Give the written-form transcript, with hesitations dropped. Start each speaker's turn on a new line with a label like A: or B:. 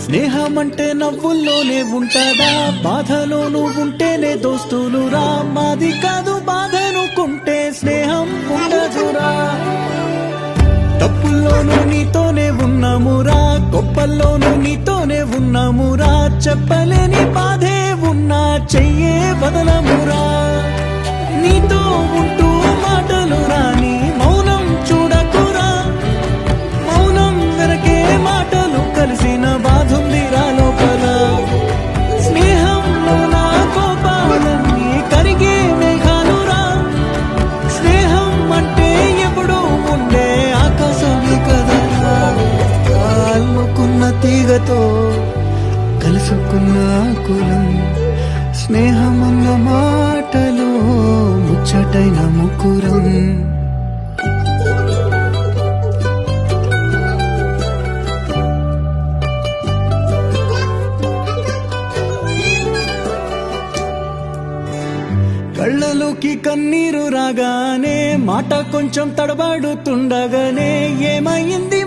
A: స్నేహమంటే నవ్వుల్లోనే ఉంటదా, బాధలోనూ ఉంటేనే దోస్తులురా. మాది కాదు బాధనుకుంటే స్నేహం ఉండదురా. తప్పుల్లోనూ నీతోనే ఉన్నామురా, గొప్పల్లోనూ నీతోనే ఉన్నామురా. చెప్పలేని బాధే ఉన్నా చెయ్యే వదలమురా. నీతో ఉంటూ మాటలు రాని మౌనం చూడకురా. మౌనం వెనకే మాటలు కలిసిన బాధుందిరా లోపల. స్నేహంలో నా కోపాలన్నీ కరిగే మేఘాలురా. స్నేహం అంటే ఎప్పుడూ ఉండే ఆకాశమే కదరా. అల్లుకున్న తీగతో కలుసుకున్న కులం. స్నేహమన్న మాటలో ముచ్చటైన ముకురం. కళ్ళలోకి కన్నీరు రాగానే మాట కొంచెం తడబడుతుండగానే ఏమైంది